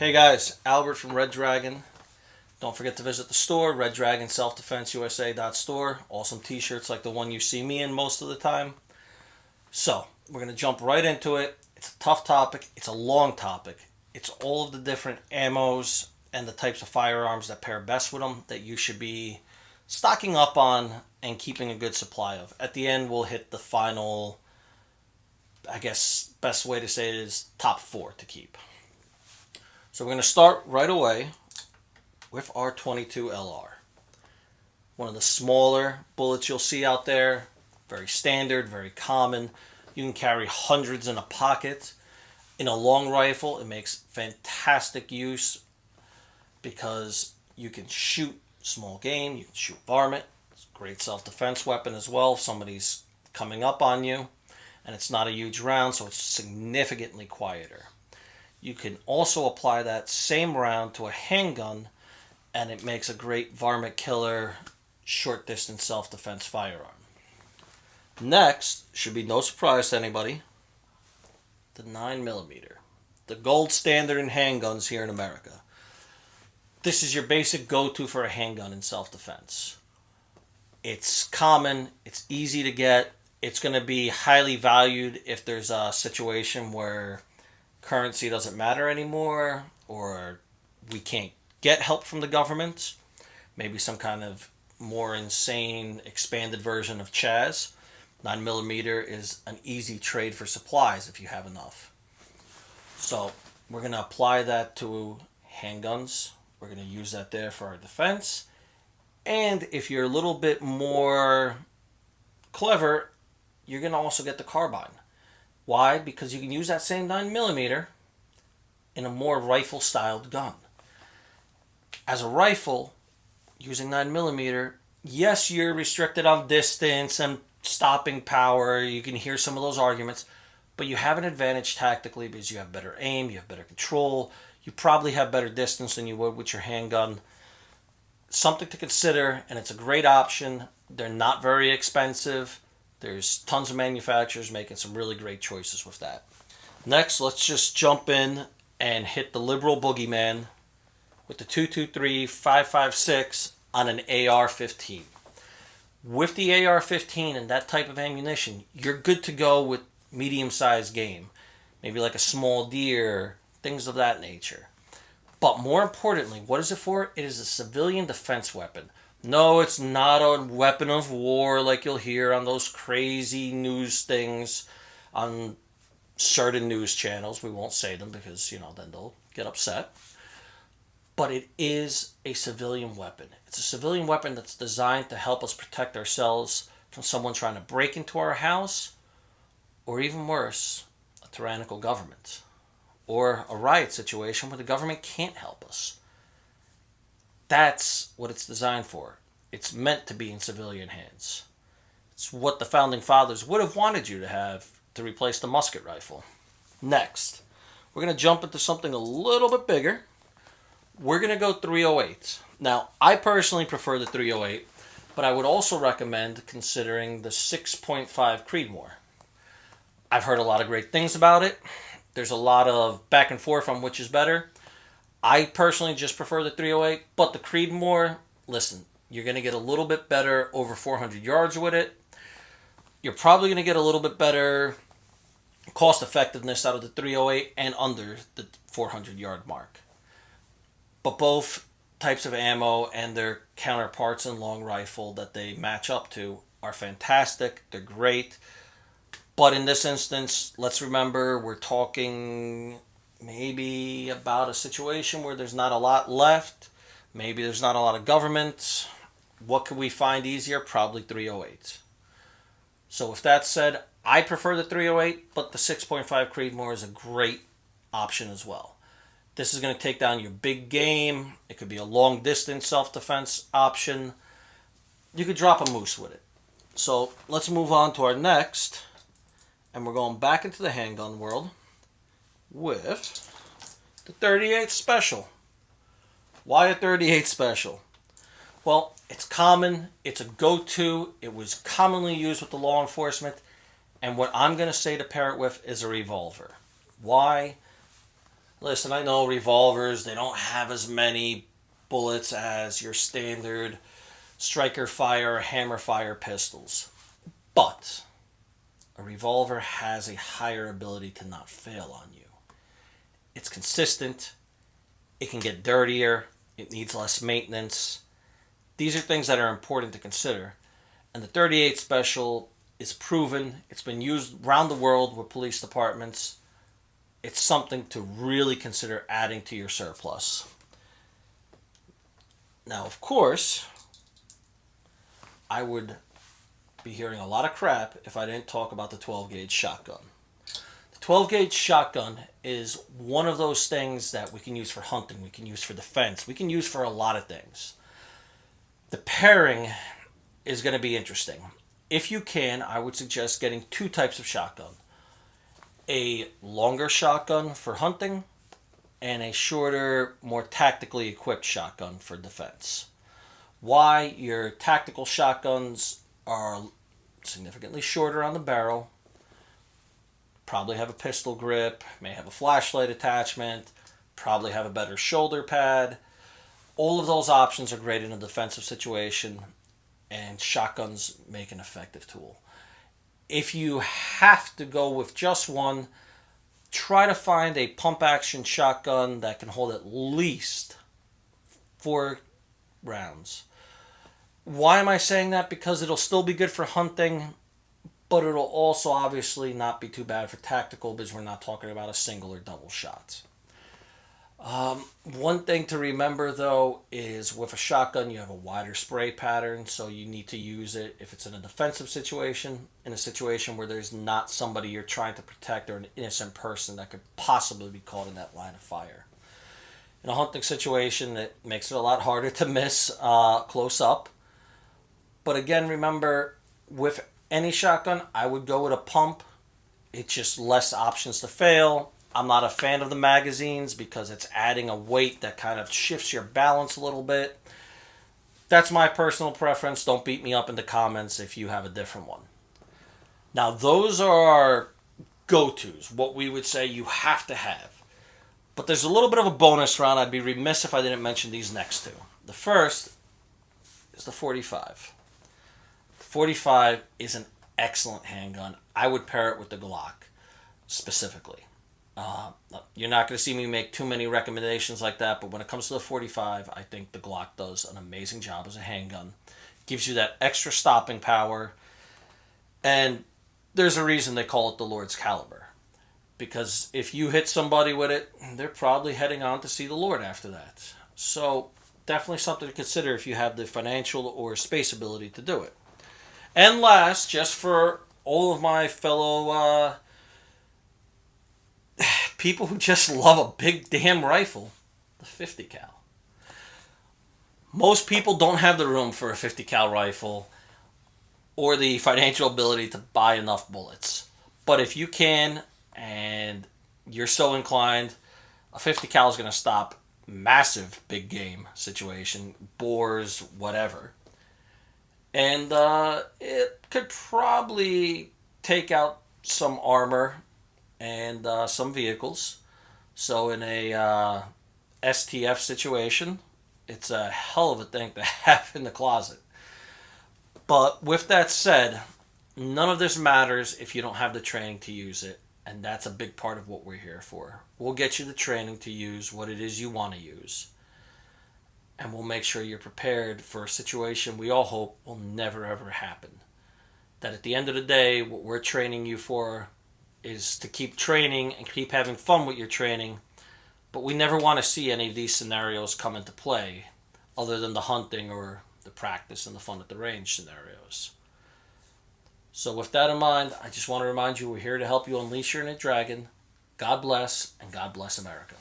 Hey guys, Albert from Red Dragon. Don't forget to visit the store, Red Dragon Self Defense USA.store. Awesome t-shirts like the one you see me in most of the time. So, we're going to jump right into it. It's a tough topic. It's a long topic. It's all of the different ammos and the types of firearms that pair best with them that you should be stocking up on and keeping a good supply of. At the end, we'll hit the final, I guess, best way to say it is top 4 to keep. So we're going to start right away with our 22 LR. One of the smaller bullets you'll see out there. Very standard, very common. You can carry hundreds in a pocket. In a long rifle, it makes fantastic use because you can shoot small game, you can shoot varmint. It's a great self-defense weapon as well if somebody's coming up on you. And it's not a huge round, so it's significantly quieter. You can also apply that same round to a handgun, and it makes a great varmint killer, short distance self-defense firearm. Next, should be no surprise to anybody, the 9mm. The gold standard in handguns here in America. This is your basic go-to for a handgun in self-defense. It's common, it's easy to get, it's going to be highly valued if there's a situation where currency doesn't matter anymore, or we can't get help from the government. Maybe some kind of more insane expanded version of Chaz. 9mm is an easy trade for supplies if you have enough. So we're going to apply that to handguns. We're going to use that there for our defense. And if you're a little bit more clever, you're going to also get the carbine. Why? Because you can use that same 9mm in a more rifle-styled gun. As a rifle, using 9mm, yes, you're restricted on distance and stopping power. You can hear some of those arguments, but you have an advantage tactically because you have better aim, you have better control. You probably have better distance than you would with your handgun. Something to consider, and it's a great option. They're not very expensive. There's tons of manufacturers making some really great choices with that. Next, let's just jump in and hit the liberal boogeyman with the 223-556 on an AR-15. With the AR-15 and that type of ammunition, you're good to go with medium-sized game. Maybe like a small deer, things of that nature. But more importantly, what is it for? It is a civilian defense weapon. No, it's not a weapon of war like you'll hear on those crazy news things on certain news channels. We won't say them because, then they'll get upset. But it is a civilian weapon. It's a civilian weapon that's designed to help us protect ourselves from someone trying to break into our house, or even worse, a tyrannical government, or a riot situation where the government can't help us. That's what it's designed for. It's meant to be in civilian hands. It's what the founding fathers would have wanted you to have to replace the musket rifle. Next, we're going to jump into something a little bit bigger. We're going to go 308. Now, I personally prefer the 308, but I would also recommend considering the 6.5 Creedmoor. I've heard a lot of great things about it. There's a lot of back and forth on which is better. I personally just prefer the 308, but the Creedmoor, listen, you're going to get a little bit better over 400 yards with it. You're probably going to get a little bit better cost effectiveness out of the 308 and under the 400 yard mark. But both types of ammo and their counterparts in long rifle that they match up to are fantastic. They're great. But in this instance, let's remember we're talking maybe about a situation where there's not a lot left. Maybe there's not a lot of government. What could we find easier? Probably 308. So with that said, I prefer the 308, but the 6.5 Creedmoor is a great option as well. This is going to take down your big game. It could be a long distance self-defense option. You could drop a moose with it. So let's move on to our next. And we're going back into the handgun world with the 38 Special. Why a 38 Special? Well, it's common, it's a go-to, it was commonly used with the law enforcement, and what I'm going to say to pair it with is a revolver. Why? Listen, I know revolvers, they don't have as many bullets as your standard striker fire or hammer fire pistols. But a revolver has a higher ability to not fail on you. It's consistent, it can get dirtier, it needs less maintenance. These are things that are important to consider. And the 38 Special is proven, it's been used around the world with police departments. It's something to really consider adding to your surplus. Now, of course, I would be hearing a lot of crap if I didn't talk about the 12 gauge shotgun. The 12 gauge shotgun is one of those things that we can use for hunting, we can use for defense, we can use for a lot of things. The pairing is going to be interesting. If you can, I would suggest getting two types of shotgun. A longer shotgun for hunting and a shorter, more tactically equipped shotgun for defense. Why? Your tactical shotguns are significantly shorter on the barrel, probably have a pistol grip, may have a flashlight attachment, probably have a better shoulder pad. All of those options are great in a defensive situation, and shotguns make an effective tool. If you have to go with just one, try to find a pump action shotgun that can hold at least 4 rounds. Why am I saying that? Because it'll still be good for hunting, but it'll also obviously not be too bad for tactical because we're not talking about a single or double shot. One thing to remember though is with a shotgun you have a wider spray pattern, so you need to use it if it's in a defensive situation, in a situation where there's not somebody you're trying to protect or an innocent person that could possibly be caught in that line of fire. In a hunting situation, it makes it a lot harder to miss close up. But again, remember, with any shotgun, I would go with a pump. It's just less options to fail. I'm not a fan of the magazines because it's adding a weight that kind of shifts your balance a little bit. That's my personal preference. Don't beat me up in the comments if you have a different one. Now, those are our go-tos, what we would say you have to have. But there's a little bit of a bonus round. I'd be remiss if I didn't mention these next two. The first is the 45. The 45 is an excellent handgun. I would pair it with the Glock specifically. You're not going to see me make too many recommendations like that, but when it comes to the 45, I think the Glock does an amazing job as a handgun. Gives you that extra stopping power, and there's a reason they call it the Lord's caliber. Because if you hit somebody with it, they're probably heading on to see the Lord after that. So definitely something to consider if you have the financial or space ability to do it. And last, just for all of my fellow people who just love a big damn rifle, the 50 cal. Most people don't have the room for a 50 cal rifle or the financial ability to buy enough bullets. But if you can and you're so inclined, a 50 cal is going to stop massive big game situation, boars, whatever. And it could probably take out some armor and some vehicles. So in a STF situation, it's a hell of a thing to have in the closet. But with that said, none of this matters if you don't have the training to use it. And that's a big part of what we're here for. We'll get you the training to use what it is you want to use. And we'll make sure you're prepared for a situation we all hope will never ever happen. That at the end of the day, what we're training you for is to keep training and keep having fun with your training, but we never want to see any of these scenarios come into play other than the hunting or the practice and the fun at the range scenarios. So with that in mind, I just want to remind you we're here to help you unleash your inner dragon. God bless, and God bless America.